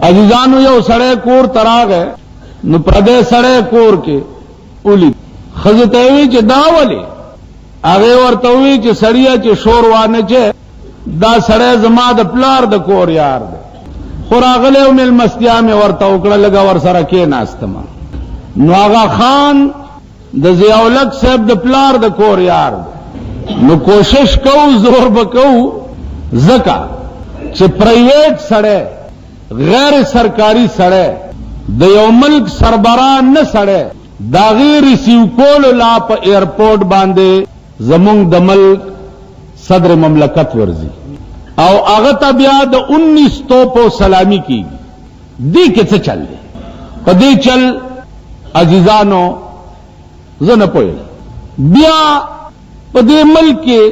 عزیزانو یو سړی کور تراغه نو پردې سړی کور کې اولی خزته وی چې دا ولی هغه ورته وی چې سړیا چې شور وانه چې دا سړی زما د پلار د کور یار دی خو راغلی او مل مستیا مې ورته وکړه لګه ور سره کې ناستم نو هغه خان د ضیاءالحق صاحب د پلار د کور یار دی نو کوشش کوو زور بکوو زکا چې پرایویټ سړی غیر سرکاری سړی د یو ملک سربران نه سړی داغي ریسیو کول لا په ایرپورټ باندې زمونږ د ملک صدر مملکت ورزي او هغه ته بیا د 19 توپو سلامي کیږي دې کې څه چل دی په دې چل عزیزانو زه نه پوهېږم بیا په دې ملک کې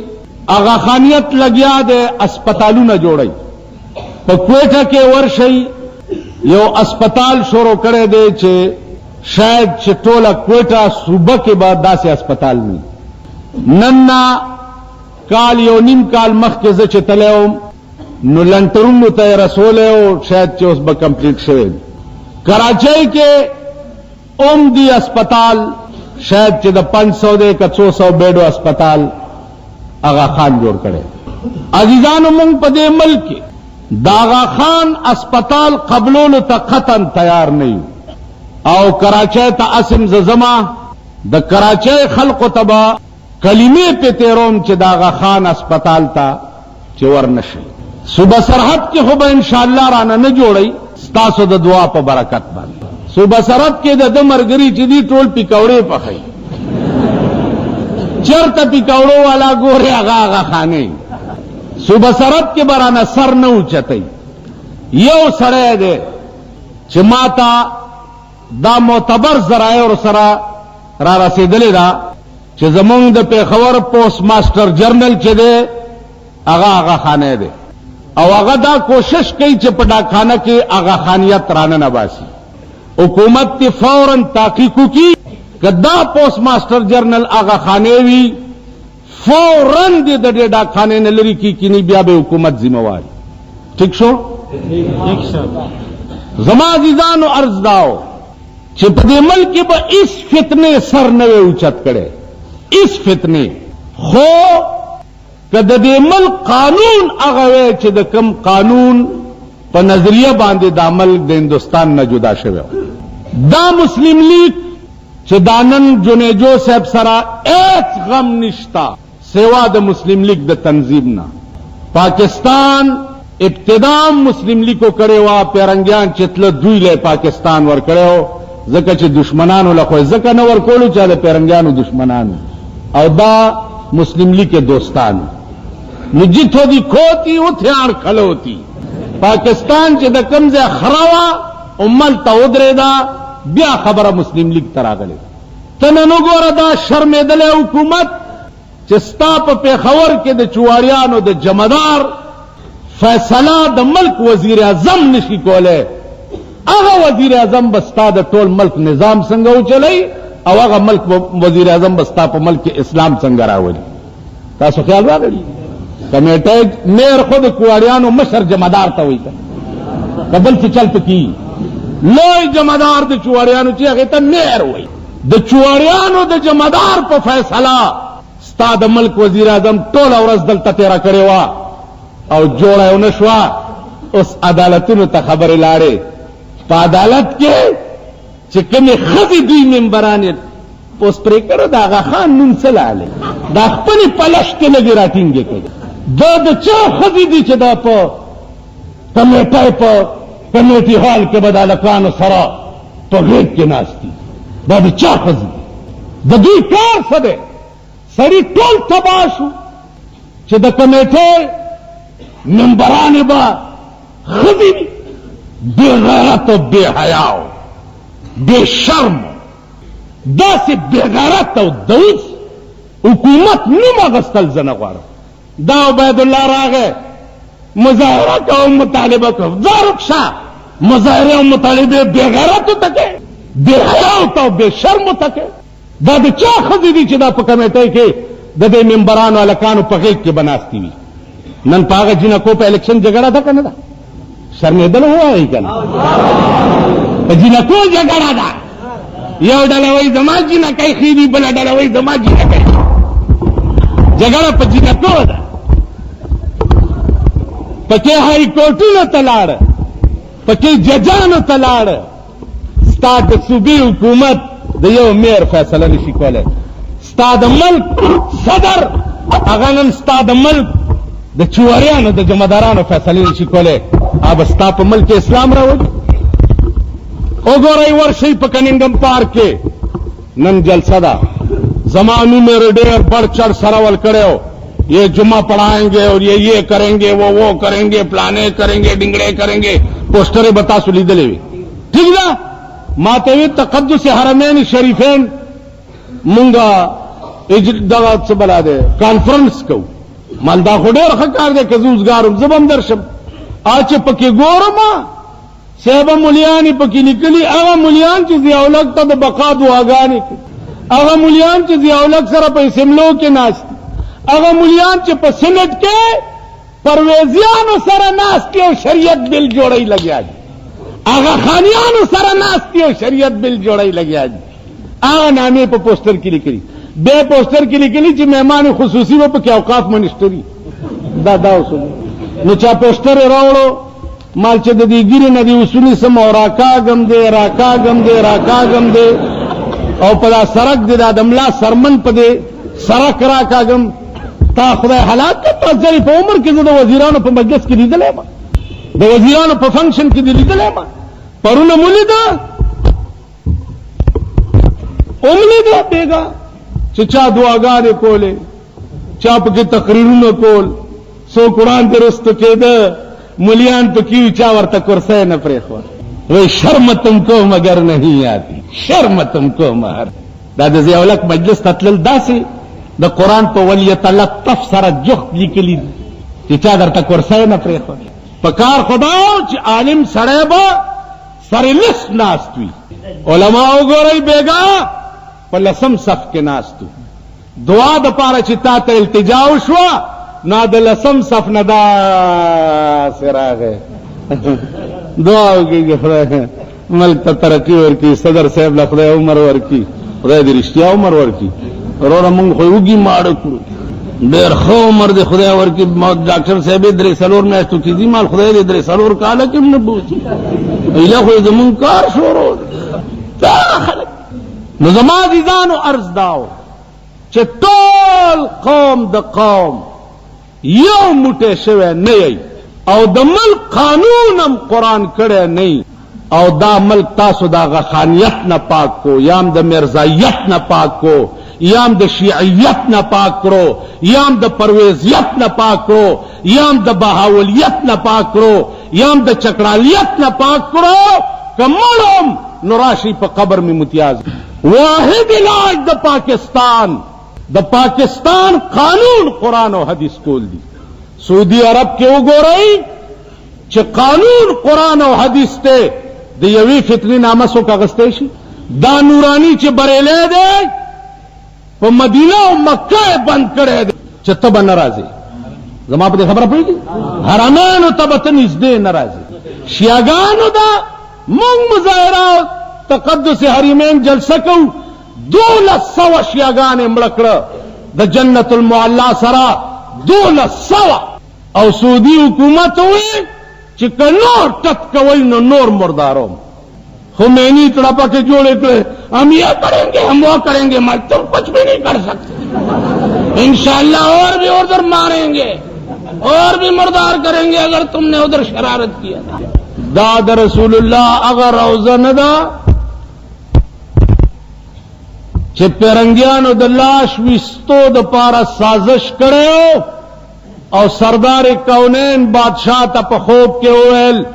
هغه خانیت لګیا دی اسپتالونه جوړوي په کوټه کې ورشي یو اسپتال شروع کړی دی چې شاید چې ټوله کوټه صوبه کې به داسې اسپتال نه نن کال یو نیم کال مخکې زه چې تللی وم نو لنټرونو ته یې رسولی و شاید چې اوس به کمپلیټ شوی کراچۍ کې اوم دی اسپتال شاید چې د 500 دی که 200 بیډو اسپتال آغا خان جوړ کړی عزیزانو مونږ په دې ملک کې د آغا خان اسپتال قبلولو ته قطعا تیار نه یو او کراچۍ ته اسم زما د کراچۍ خلقو ته به کلمې په تیروم چې د آغا خان اسپتال ته چې ورنشي صوبه سرحد کې خو به انشاءالله رانه نه جوړی ستاسو د دعا په برکت باندې صوبه سرحد کې د مرګري چې دی ټول پکوړې پخې چرته پکوړو والا ګوره هغه خانه صوبه سرحد کې برانه سر نه اوچتای یو سړی دی چې ماته دا معتبر ذرایع سره را رسیدلې ده چې زمونږ د پیښور پوسټ ماستر جرنل چې دی هغه خانه دی او هغه دا کوشش کوي چې په ډاکخانه کې هغه خانیت رانه نه باسي حکومت ته فوراً تحقیق وکړي که دا پوسټ ماستر جرنل هغه خانه وي فوراً د دې ډاکخانې نه لري کینی بیا به حکومت ذمہوار ٹھیک شو زما عزیزانو عرض داو چې په دې ملک به اس فتنه سر نه اوچت کړي اس فتنه خو کله دې ملک قانون هغه چې د کم قانون په نظریه باندې د ملک د هندستان نه جدا شوی دا مسلم لیگ چې دانن جنیجو صاحب سره هیڅ غم نشتا سوا د مسلم لیگ د تنظیم نه پاکستان ابتدا مسلم لیگ کو کړي وا پیرنګیان چتله دوی له پاکستان ور کړو ځکه چې دشمنانو له خو ځکه نه ور کولو چې د پیرنګیانو دشمنانو او دا مسلم لیگ کے دوستان نجتو دی کھوتی اتھیان کھلوتی پاکستان چې د کمزه خراوا امل ته ودرې دا بیا خبره مسلم لیگ تراغله تنه ګوره دا شرمېدل حکومت چې ستا په پیښور کې د چواریانو د جمعدار فیصله د ملک وزیر اعظم نشي کوله هغه وزیر اعظم بستا د ټول ملک نظام څنګه وچلای او هغه ملک وزیر اعظم بستا په ملک اسلام څنګه راوړي تاسو خیال راغلی کمیټه میر خود کوړیانو مشر جمعدار ته وایي قبل چې چل پکی لوی جمعدار د چوړیانو چې هغه ته میر وایي د چوړیانو د جمعدار په فیصله ستا د ملک وزیر اعظم ټول ورځ دلته تیرا کړی وا او جوړه ونشوا اوس عدالتونو ته خبرې لاړې په عدالت کې چې کومې خزي دوی ممبران پوسټ پرې کړو دا هغه خان نوم څه لاله دا خپل پلش کې لګي راټینګې کړي دا د چا خزي دي چې دا په کمیټه په کمیټي هال کې بدالکانو سره په غیږ کې ناشتي دا د چا خزي د دوی کار څه دی سړي ټول تباه شو چې د کمیټې ممبران به خزي بے غیرت و بے حیاء بے شرم داسې بے غیرت او دوس حکومت نوم اغستل زه نه غواړم دا عبید الله راغی مظاهره کوم مطالبه کوم ځارکشه مظاهره او مطالبه بے غیرت ته کې بے حیاء او بے شرم ته کې دا د چا خزي دي چې دا په کمیټه کې د دې ممبرانو الکانو په غیږ کې بناستي وي نن په هغه جنکو په الیکشن جګړه ده کنه ده شرمېدل ووایي که نه په جینکو جګړه ده یو ډله وایي زما جینکۍ ښې دي بله ډله وایي زما جینکۍ جګړه په جینکو ده پکې هائی کورټونو ته لاړه پکې ججانو ته لاړه ستا د صوبې حکومت د یو میر فیصله نشي کولی ستا د ملک صدر هغه نن ستا د ملک د چوریانو د جمعدارانو فیصلې نشي کولی اب ستا په ملک اسلام راوړي وګورئ ورشئ په کننګم پارک کې نن جلسه ده زما نوم یې ډېر بڑھ چڑھ سره ول کړی یہ جمعہ پڑھائیں گے اور یہ کریں گے وہ کریں گے پلانے کریں گے ڈنگڑے کریں گے پوسٹریں بتا سو لیدلې وي ٹھیک ده ما ته وی تقدس حرمین شریفین مونږه دغه څه بلا ده کانفرنس کو مالدا خو ډېر ښه کار دی که زوزګارم زه به هم درشم چې پکې ګورم صاحبه ملیان پکې لیکلي هغه ملیان چې ضیاءالحق ته د بقا دعاګانې کوي هغه ملیان چې ضیاءالحق سره په اسمبلو کې ناست هغه ملیان چې په سینټ کې پرویزیانو سره ناستي او شریعت بل جوړی لګیا دي هغه خانیانو سره ناستي او شریعت بل جوړی لګیا دي هغه نامې په پوسټر کې لیکلي به پوسټر کې لیکلي چې مهمان خصوصي و په کې اوقاف منشتري دا اصول نو چا پوسټر راوړو مال چې د دې ګیرې نه دی اصولي سم او راکاګم دی او په دا سرک دی دا د ملا سرمن په دی سرک راکاګم تا خدای حالات ته ځلې په عمر کې زه د وزیرانو په مجلس کې لیدلی ما د وزیرانو په فنکشن کې لیدلی ما پرونه مو لیده لیده بیګا چې چا دعاګانې کولې چا پکې تقریرونه کول سو قرآن درست کېده ملیان پکې چا ورته کرسی نه پرېښوه وای شرم تم کو مگر نہیں آتی شرم تم کو مہر دا د ضیاءالحق مجلس ته تلل داسې د قرآن په ولیتلطف سره جخت لیکلي دي چې چا درته کرسی نه پرېښوه په کار خدا چې عالم سړی به سر لست ناست وي علما وګورئ بیګا په لسم صف کې ناست دعا د پاره چې تا ته التجا وشوه نو د لسم صف نه داسې راغی دعا وکړي خدای ملک ته ترقي ورکړي صدر صاحب له خدای عمر ورکړي خدای دې رښتیا عمر ورکړي وروره موږ خو وږي ماړه کړو ډېر ښه عمر دې خدای ورکړي ډاکټر صاحب یې 3 میاشتو کې دي مال خدای دې 3 کاله کې هم نه بوځي ایله خو زمونږ کار شروع دا خلک نو زما عزیزانو عرض داو چې ټول قوم د قوم یو موټی شوی نه یی او د ملک قانون هم قرآن کړی نه او دا ملک تاسو دا غخانیت نه پاک کو یام د مرزایت نه پاک کو یام د شیعیت نه پاک کرو یام د پرویزیت نه پاک کرو یام د بهاولیت نه پاک کرو یام د چکرالیت نه پاک کرو کمړم نو راشي په قبر می متیاز واحد علاج د پاکستان قانون قرآن او حدیث کول دي سعودی عرب کې وګورئ چې قانون قرآن او حدیث ته د یوې فتنې نامه څوک اخیستی شي دا نورانی چې بریلی دی په مدینه او مکه بند کړی دی چې ته به نه راځې زما په دې خبره پوهېږي حرمینو ته به ته نږدې نه راځې شیعګانو ده موږ مظاهره تقدس حرمین جلسه کوو 1200 شیعګانې مړه کړه د جنت المعلا سره 1200 او سعودي حکومت وی چې که نور ټک کوئ نو نور مرداروم خمینی تڑپا کے جوڑے کرے ہم یہ کریں گے ہم وہ کریں گے مگر تم کچھ بھی نہیں کر سکتے انشاءاللہ اور بھی ادھر ماریں گے اور بھی مردار کریں گے اگر تم نے ادھر شرارت کیا داد رسول اللہ اگر روزہ ندا چې پیرنګیانو د لاش وستو د پارا سازش کړو او سردار کونین بادشاہ ته په خوب کې وویل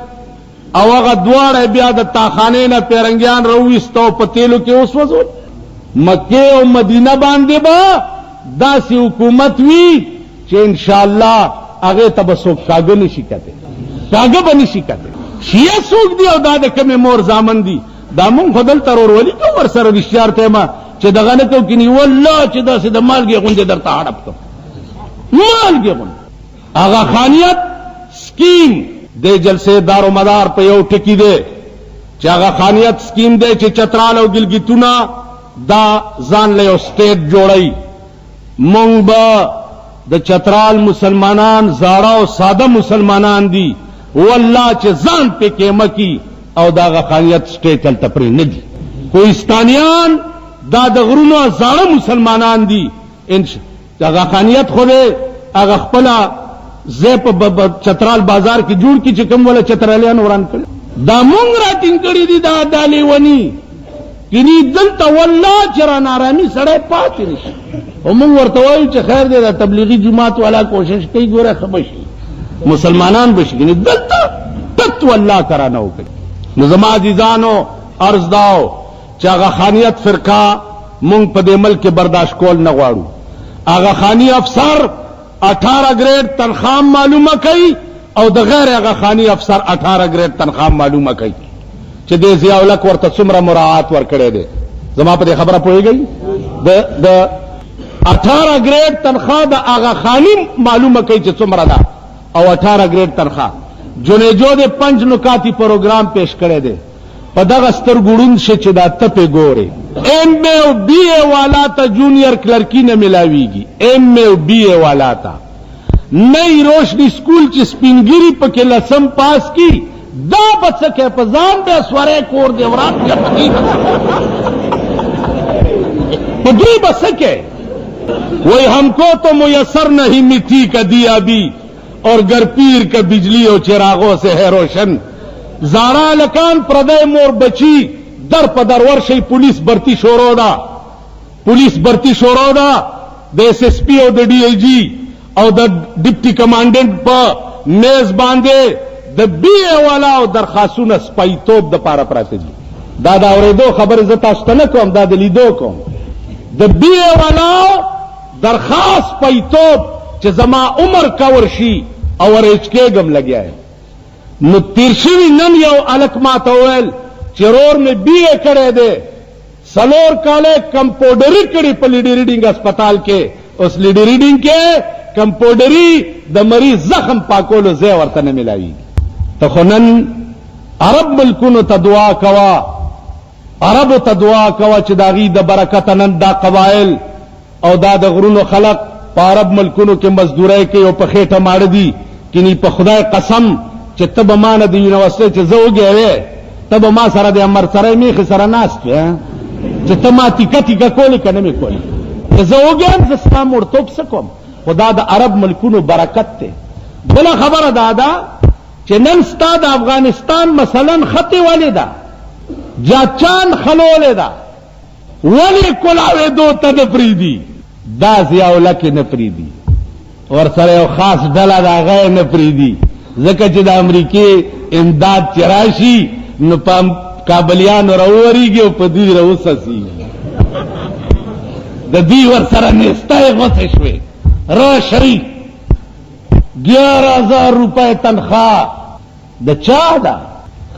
او هغه دواړه بیا د تاخانې نه پیرنګیان راوویستو په تیلو کې وسوځول مکه او مدینه باندې به داسې حکومت وي چې انشاءالله هغه ته به څوک کاږه نشي کته کاږه به نشي کته شیعه څوک دی او دا د کومې مور زامن دي دا مونږ خو دلته ورولي کوو ورسره رښتیا ته ما چې دغه نه کوو کني والله چې داسې د مالګې غوندې درته هړپ کوم مالګې غوندې هغه خانیت سکیم دې جلسه دار و مدار په یو ټکی دی چې هغه خانیت سکیم دی چې چترال او ګلګیتونه دا ځان له یو سټیټ جوړي. مونږ به د چترال مسلمانان زاړه او ساده مسلمانان دي والله چې ځان په کېمه کی او دا هغه خانیت سټیټ هلته پرې نه دي. کوهستانیان دا د غرونو زاړه مسلمانان دي هغه خانیت خو دی هغه خپله ځای په چترال بازار کې جوړ کړي چې کوم ولا چترالیان وران کړي. دا مونږ راټینګ کړي دي دا لیوني کني دلته والله چې را نارامي سړی پاتې نشي. او مونږ ورته وایو چې خیر دی دا تبلیغي جماعت والا کوشش کوي ګوره ښه بشي مسلمانان بشي کني دلته تت والله کرانه وکړي. نو زما عزیزانو عرض داو چې هغه خانیت فرقه مونږ په دې ملک کې برداشت کول نه غواړو. هغه خانی افسر 18 گریډ تنخواه معلومه کوي او د غیر هغه خانی افسر 18 گریډ تنخواه معلومه کوي چې دې ضیاء الحق ورته څومره مراعات ورکړی دی. زما په دې خبره پوهېږئ د 18 گریډ تنخواه د هغه خانی معلومه کوي چې څومره ده او 18 گریډ تنخواه. جنیجو د 5 نکاتی پروګرام پیش کړی دی په دغه سترګوړون شي چې دا ته پې ګورې. ایم اے او بی اے والا تا جونیئر کلرکی نه ملاویږي. ایم اے او بی اے والا تا نئی روشنی سکول چې سپینګری پکې لسم پاس کی دا بچکه په ځان به سوره کور دی ورات یا پدی بسکے وہی ہم کو تو میسر نہیں مٹی کا دیا بھی اور گر پیر کا بجلی اور چراغوں سے ہے روشن. زارا لکان پردے مور بچی در پدر ورشی پولیس برتی شورو دا پولیس برتی شورو دا د ایس ایس پی او د ڈی ای جی او د ډیپټي کمانډنټ په میز باندې د بی اے والا او درخواستونه سپایتوب د پاره پراته دي. دا د اورېدو خبرې زه تاسو ته نه کوم دا د لیدو کوم. د بی اے والا درخواست سپایتوب چې زما عمر کور شي او ورېچ کېږم لګیا یم. نو تیر شوي نن یو الک ماته وویل چې رور مې بی اے کړی دی 4 کاله کمپاوډري کړي په لیډي ریډینګ اسپتال کې. اوس لیډي ریډینګ کې کمپاوډري د مریض زخم پاکولو ځای ورته نه ملاویږي. ته خو نن عرب ملکونو ته دعا کوا عربو ته دعا کوا چې د هغې د برکته نن دا قبایل او دا د غرونو خلق په عرب ملکونو کې مزدورۍ کوي او په خېټه ماړه دي. کني په خدای قسم چې ته به ما نه د یونیورسټۍ چې زه وږی وې ته به ما سره د امرسرۍ میخې سره ناست وې چې ته ما تیکه تیکه کولې که نه مې کولې چې زه وږی یم زه ستا مړتوب څه کوم. خو دا د عرب ملکونو برکت دی. بله خبره دا ده چې نن ستا د افغانستان مثلا خطې ولې ده جاچان خلولې ده ولې کلاوېدو ته نه پرېږدي دا ضیاء الحق یې نه پرېږدي ورسره یو خاص ډله د هغه یې نه پرېږدي ځکه چې د امریکې امداد چې راشي نو په کابلیانو راوورېږي او په دوی راوڅڅېږي د دوی ورسره نیستی غوڅې شوې راشئ 11,000 روپۍ تنخواه د چا ده؟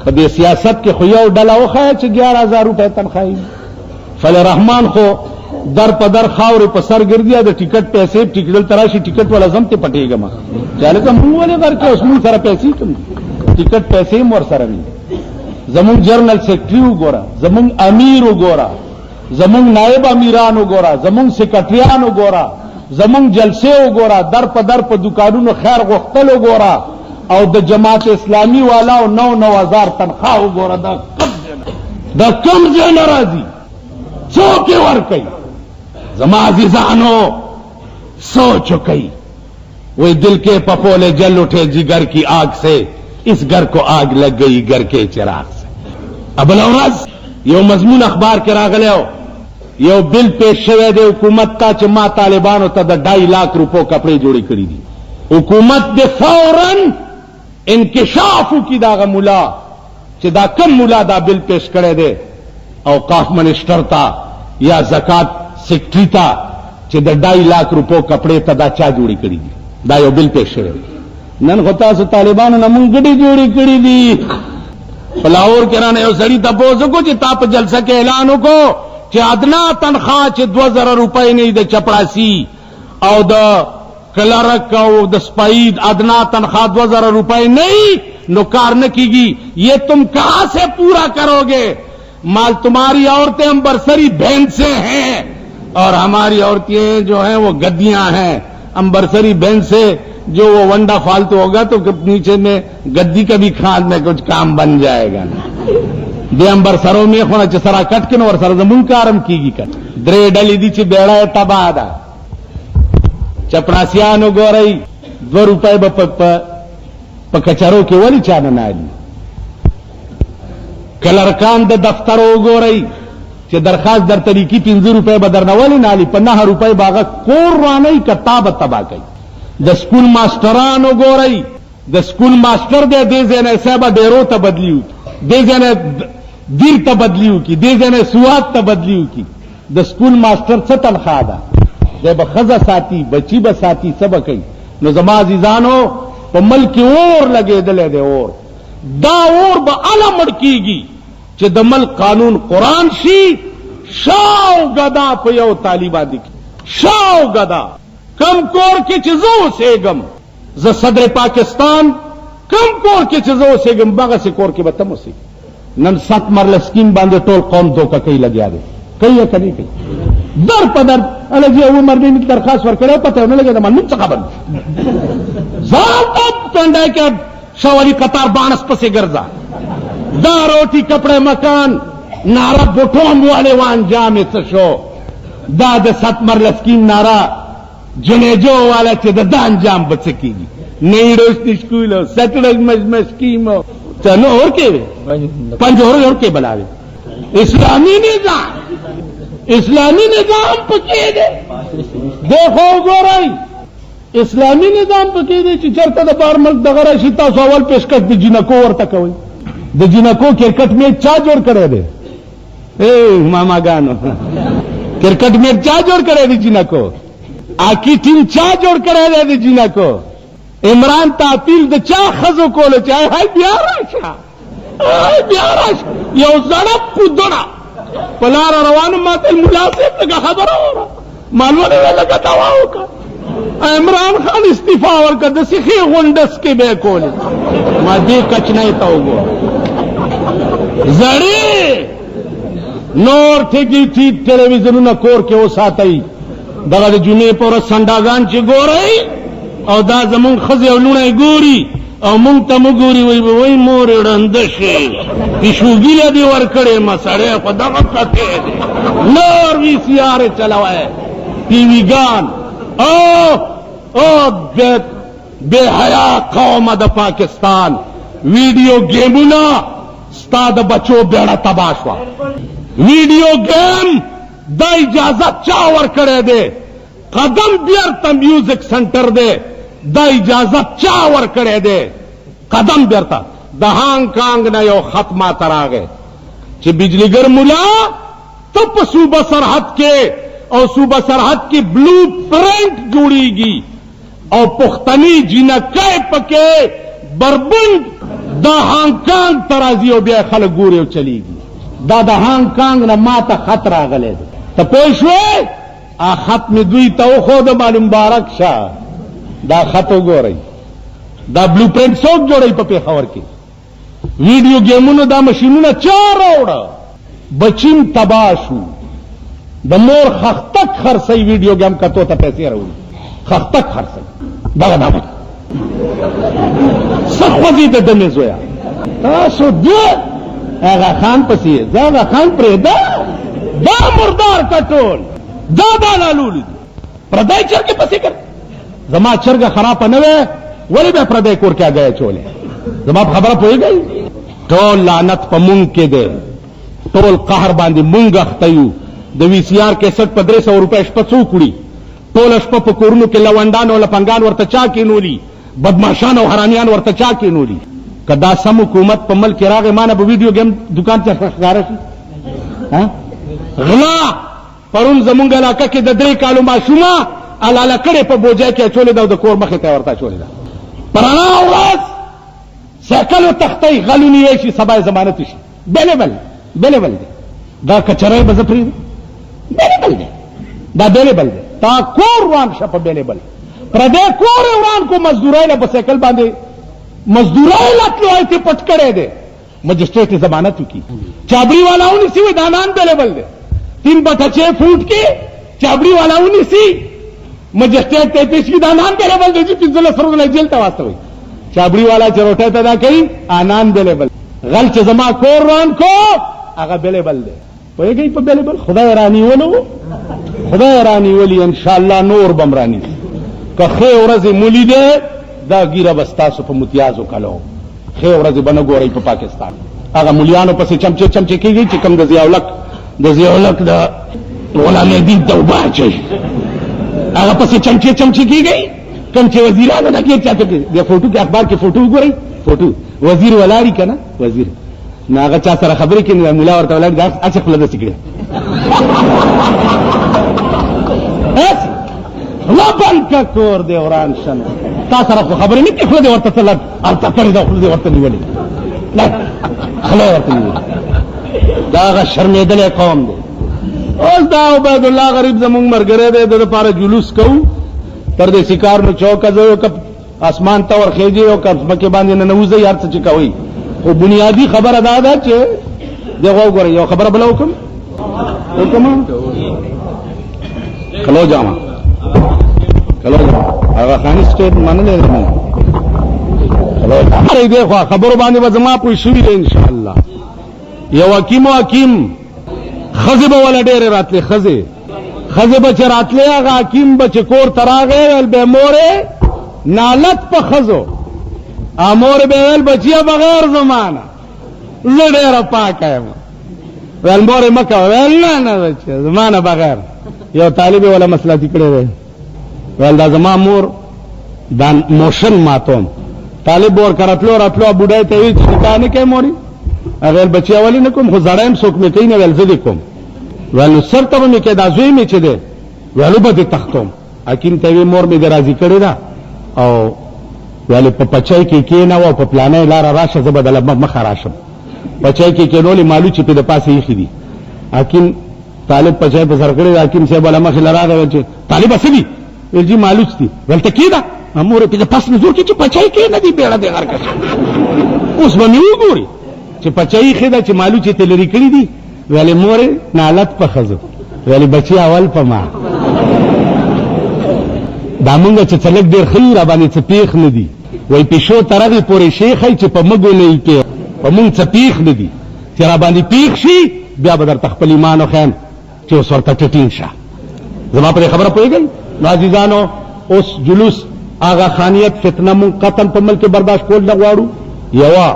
په دې سیاست کې خو یو ډله وښیه چې 11,000 روپۍ تنخواه وي. فل رحمان خو در په در خاورې په سر ګرځي د ټیکټ پیسې ټیکټ دلته راشي ټیکټ والا زم ته پټېږم چې هلکه موږ ولې درکې اوس موږ سره پیسې کوم ټیکټ پیسې هم ورسره وي. زمونږ جرنل سیکرټري وګوره زمونږ امیر وګوره زمونږ نائب امیران وګوره زمونږ سیکرټریان وګوره زمونږ جلسې وګوره در په در په دکانونو خیر غوښتل وګوره او د جماعت اسلامي والا او 9,000 تنخواه وګوره دا کم ځای نه راځي څوک یې ورکوي. زما عزیزانو سوچ کئی وہ دل کے پپولے جل اٹھے جگر کی آگ سے اس گھر کو آگ لگ گئی گھر کے چراغ سے. اب الورز یو مضمون اخبار کے راغلے ہو یو بل پیش شوے دے حکومت تا چې ما طالبانو ته د 2.5 लाख روپو کپڑے جوړی کړی دي. حکومت دے فوراً انکشاف کی داغ مولا چې دا کم مولا دا بل پیش کړی دے اوقاف منسٹر تا یا زکات سیکرټری تا چې د 2.5 लाख روپو کپڑے ته دا چا جوړی کړی دي دا یو بل پیش شوی. نن خو تاسو طالبانو نه مونږ ګډې جوړې کړې دي. په لاهور کې رانه یو سړي تپوس وکړو چې تا په جلسه کې اعلان وکړو چې ادنا تنخواه چې 2,000 روپۍ نه د چپړاسي او د کلرک او د سپاید ادنا تنخواه 2,000 روپۍ نه नुकार न कीगी। ये तुम कहां से पूरा करोगे? माल तुम्हारी औरतें अंबरसरी भैंसे हैं और हमारी औरतें जो हैं वो गद्दियां हैं। अंबरसरी भैंसे जो वो वंडा फालतू होगा तो नीचे में गद्दी का भी खाद में कुछ काम बन जाएगा। दे अंबरसरों में होना चसरा कटकिन और सर जमुन कारम कीगी कट द्रे डली दी बेड़ा तबादा चपरासियानो गोरई ₹2 कचरों के वली चान नाली कलरकान द दफ्तरों गोरई चे दरखास्त दर तरीकी ₹50 बदरना वाली नाली ₹50 बागा कोर रानई कताब तबा कई द स्कूल मास्टरानो गोरई द स्कूल मास्टर दे जेने साहबा डेरो तबदली दे जेने दीर तबदली की दे जेने सुआत तबदली की द स्कूल मास्टर से तनख्वाह दा दे बखजा साथी बची बसाती सब कई नो जमाजीजानो तो मल की ओर लगे दले दे और दा और ब आला मड़कीगी चे दमल कानून कुरान शी शाव गदा पयो तालिबा दिखी शाव गदा कम कोर के चीजों से गम ज सदर पाकिस्तान कम कोर के चीजों से गम बागा से कोर के बतम से नन 7 मरल स्कीम बांधे टोल कौम धोखा कई लग दे कई है कहीं कहीं दर पदर अरे जी वो मरने की दरखास्त वर करे पता होने लगे मन चका बंद जाब पेंडा के शवाली कतार बानस पसे गर्जा दा रोटी कपड़े मकान नारा बोठोम वाले वान जामे शो दा द 7 मरल स्कीम नारा जनेजो वाला चे दान जाम बचकीगी नई रोशनी स्कूल हो सैटरडे में स्कीम हो चलो और के पंज और के बनावे इस्लामी निजाम पके दे देखो गोराई इस्लामी निजाम पके दे चरता द बार मल्क दगरा सीता सवाल पेशकश द जिनको और तक हुई द जिनको क्रिकेट में चा जोड़ करे दे ए मामा गानो क्रिकेट में चा जोड़ करे दे जिनको आकी टीम चा जोड़ करे दे जिनको इमरान तातील द चा खजो को ले चाहे हाय बियाराशा यो जड़प कुदड़ा पलारा रवान मातल मुलासिब लगा खबर हो रहा मालूम नहीं लगा दवाओं का इमरान खान इस्तीफा और का दसिखी गुंडस के बेकोले मादी कच नहीं तो वो जड़ी नॉर्थ की थी टेलीविजन न कोर के वो साथ आई दगा जुमे पर संडागान ची गोरई और दा जमुन खजे और लुनाई गोरी और मुंग तमु गोरी वही मोर रंदशे इशुगिया दी वरकड़े मसड़े पदा कथे नोर वीसीआर चलावाए टीवी गान ओ बेहया कौम द पाकिस्तान वीडियो गेमुना स्ताद बचो बेड़ा तबाशवा वीडियो गेम द इजाजत चावर करे दे कदम बियरता म्यूजिक सेंटर दे द इजाजत चावर करे दे कदम बियरता दहांग कांग न यो खत्मा तरा गए चे बिजलीगर मुला तब सूबा सरहद के और सूबा सरहद की ब्लू प्रिंट जुड़ीगी और पुख्तनी जिना कै पके बरबुंड दहांग कांग तराजियो बे खल गुरे चलीगी दा दहांग कांग न माता खतरा गले तो पोशवे आ खत में दुई तो खुद मालूम मुबारक शाह दा खतो गो रही दा ब्लू प्रिंट सोक जोड़ई पपे खबर की वीडियो गेमों दा मशीनों चार ओड़ा बचिम तबाशू द मोर खख्तक खरसई वीडियो गेम का तो पैसे रहू खख्तक खरसई दगा दाम सखवजी दे दमे जोया तासो दे आगा खान पसी जागा खान प्रेदा दा मुर्दार कटोल दादा लालूली प्रदय चर के पसी कर जमा चर का खराब नवे वही मैं प्रदय कोर क्या गए चोले जमा खबर पोई गई टोल लानत पमुंग के दे टोल कहर बांधी मुंग अख्तयू द वीसीआर केसट ₹100 स्पसू कुड़ी टोल अशपप कुरनु के लवंडान और लपंगान वर्तचा की नूली बदमाशान और हरामियान वर्तचा की नूली कदा सम हुकूमत पमल किराग मान अब वीडियो गेम दुकान से गला परुन जमुंग इलाका के ददरे कालू माशुमा अलाला कड़े पर बोझे के चोले दा कोर मखे तैयारता चोले दा पराना आवाज सकल तख्तई गलुनी ऐसी सबाय जमानत बेलेबल दे दा कचरे बजफरी बेलेबल दे दा बेलेबल दे ता कोर वान शप बेलेबल प्रदे कोर उरान को मजदूराई ने बसेकल बांधे مزدورای لاتلو ایتی پټ کړی دی مجسٹریٹ نے ضمانت کی چابڑی والاؤں نے سی وہ دانان اویلیبل دے 3/6 فٹ کے چابڑی والاؤں نے سی مجسٹریٹ 33 کی دانان اویلیبل دے جی 300 جیل تا واسطه وي چابڑی والا چروټه ته دا کوي انان اویلیبل غل چې زما کور روان کو هغه اویلیبل دے وایي په اویلیبل خدای رانی ولو خدای رانی ولی ان شاء الله نور بمرانی که خیر ورځ مولي دے دا ګیره بستاسو په متیازو کلو خیر ورځ بنه ګوري په پاکستان هغه مليانو پسې چمچه کیږي چې کوم د ضیاءالحق د غلام الدین توبه چي هغه پسې چمچه کیږي کوم چې وزیرانو نه کې چاته د فوټو کې اخبار کې فوټو وګورئ فوټو وزیر ولاړی کنه وزیر ناغه چا سره خبرې کې مولا ورته ولاړ دا اڅ خپل د سګړي لبن کا کور دی وران شنه تا سره خبرې نه کې خو دې ورته تل ارته کړی دا خو دې ورته نیولې لا خلا ورته نیولې دا غ شرمېدل قوم دی اوس دا عبد الله غریب زمونږ مرګره دی د لپاره جلوس کوو تر دې شکار نو چوک ازو ک اسمان ته ورخېږي او کمسمکه باندې نه نوځي یار څه کوي خو بنیادی خبره دا ده چې دغه وګورئ یو خبره بل حکم کلو جامه هغه خاني سټیټ منلې ده کلو هر دې خو خبرو باندې وځما پوي شوې ده ان شاء الله یو حکیم خزب ولا ډېر راتله خزب چې راتله هغه حکیم بچ کور تراغه ول به موره نالت په خزو امور به ول بچیا بغیر زمانہ زړه پاکه ول موره مکه ول نه بچ زمانہ بغیر یو طالب ولا مسله کړی ول دا زما مور دا موشن ماتوم طالب ور کرتلو راتلو بډای ته وی چې کانه کې موري اگر بچیا ولی نه کوم خو زړایم څوک مې کین ول زدي کوم ول سرته مې کې دا زوی مې چي ده ولو به تختوم حکیم ته مور مې درازي کړی دا او ول په پچای کې نه او په پلانې لار راشه زبدل مخ راشم پچای کې نولې مالو چې په د پاسه یې خېدي حکیم طالب پچای په سر کړی حکیم صاحب ولا مخ لراغه چې طالب اسدي ولجی مالوچ دي ولته کیدا امور په پاس نزور کې چې پچای کې نه دی بیړه دی هر کس اوس باندې وګوري چې پچای خېدا چې مالو چې تلری کړی دي ویلې مور نالت په خزو ویلې بچي اول په ما دا مونږ چې څلک ډیر خیر باندې څه پیخ نه دي وای پښو ترغه پورې شیخای چې په مګو نه یې په مونږ څه پیخ نه دي چې را باندې پیخ شي بیا به در تخپل ایمان او خیم چې اوس ورته ټټین شه زما په خبره پوهیږئ عزیزانو اوس جلوس آغا خانیت فتنه مون قطن په ملک برداشت کول نه غواړو یوا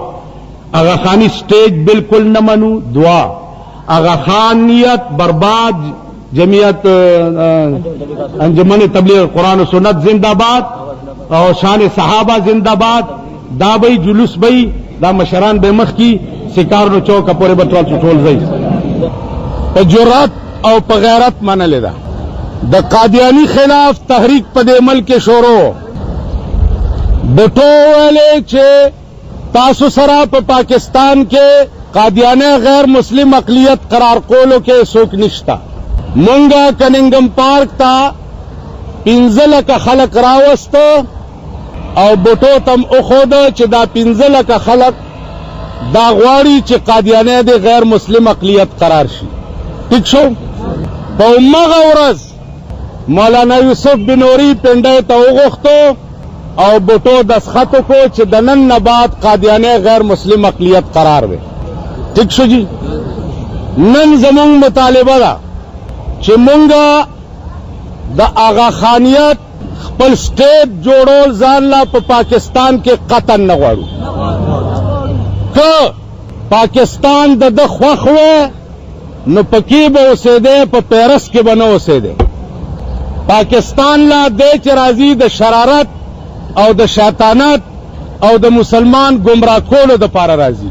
آغا خانی سټیج بالکل نه منو دعا آغا خانیت برباد جمعیت انجمن تبلیغ قرآن و سنت زندہ باد اور شان صحابہ زندہ باد دا بئی جلوس بئی دا مشران بے مخ کی سکار نو چوک پورے بطول چٹول زئی پا جرات او پا غیرت مانا لیدا دا قادیانی خلاف تحریک پا دے ملک شورو بٹو ویلے چھے تاسو سرا پا پاکستان کے قادیانے غیر مسلم اقلیت قرار کولو کے سوک نشتا منگا کننگم پارک تا پینزل کا خلق راوست او بٹو تم اخود چه دا پینزل کا خلق دا غواری چه قادیانے دے غیر مسلم اقلیت قرار شی ٹھیک شو پا امغا ورز مولانا یوسف بنوری پنڈے تا اغختو او بٹو دسخطو کو چه دنن نبات قادیانے غیر مسلم اقلیت قرار دے ٹھیک شو جی نن زمون مطالبہ دا چې مونږه د آغا خانیت خپل سټیټ جوړول ځان لا په پاکستان کې قطن نه غواړو که پاکستان د خوښ و نو پکې به اوسېده په پیرس کې به نه اوسېده پاکستان لا دی چې راځي د شرارت او د شیطانت او د مسلمان ګمراه کولو دپاره راځي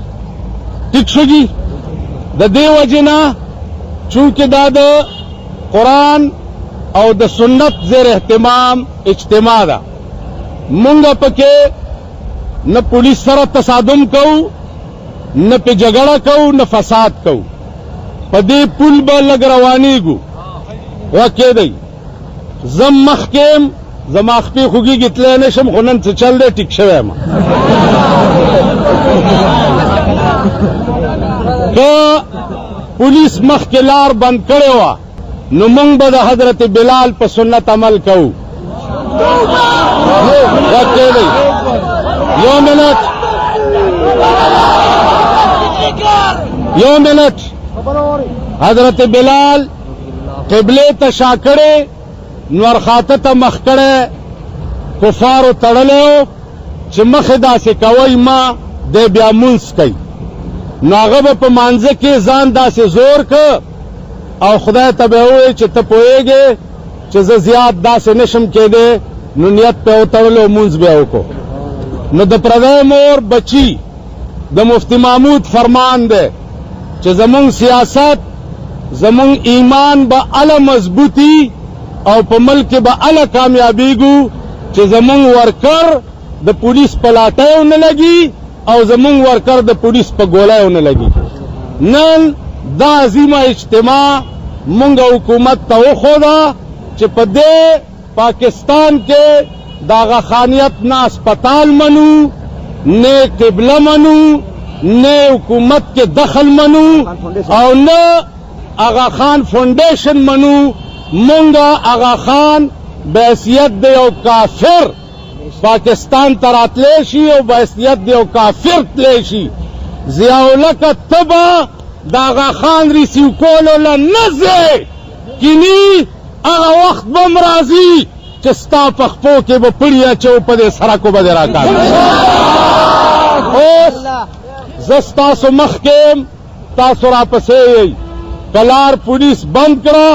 ټیک شو جي د دې وجې نه چونکې دا د قرآن او د سنت زیر اهتمام اجتماع دا مونگا پکے نہ پولیس سره تصادم کو نہ پہ جگڑا کو نہ فساد کو پدی پل با لگ روانی گو وکے دی زم مخکیم زم اخپی خوگی گتلے نشم خونن سے چل دے ٹک شوے ما که پولیس مخ کې لار بند کړې وه نو موږ به د حضرت بلال په سنت عمل کوو. یو منٹ حضرت بلال قبله ته شا کړې نور خاطه ته مخ کړې کفارو تړلی چې مخې داسې کوئ ما دی بیا مونځ کوي نو هغه به په مانځه کې ځان داسې زور که او خدای ته به ووایي چې ته پوهېږې چې زه زیات داسې نشم کېدی نو نیت پې وتړلو مونځ بیا وکړو. نو د پردی مور بچي د مفتی محمود فرمان دی چې زمونږ سیاست زمونږ ایمان به اله مضبوطي او په ملک به اله کامیابیږو چې زمونږ ورکر د پولیس په لاټیو نه لګي او زمونږ ورکر د پولیس په ګولیو نه لګي. نن دا عظیمه اجتماع مونږ حکومت ته وښوده چې په دې پاکستان کې د هغه خانیت نه اسپتال منو نه قبله منو نه حکومت کې دخل منو او نه آغا خان فاؤنڈیشن منو. مونږه آغا خان بحیثیت د یو کافر پاکستان ته راتلی شي او بحیثیت د یو کافر تلی شي. ضیاءالله تبه د آغا خان ریسیو کولو له نه ځې کینی هغه وخت به م راځي چې ستا په خپو کې به پړي اچو په دې سړکو به دې راکاږي. اوس زه ستاسو مخکې تاسو راپسې یئ که لار پولیس بند کړه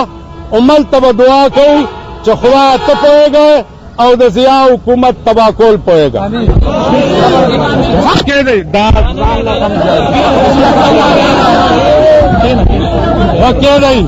هملته به دعا کوو چې خدایه ته پوهېږې او د ضیا حکومت تباه کول پوهېږه. کېدی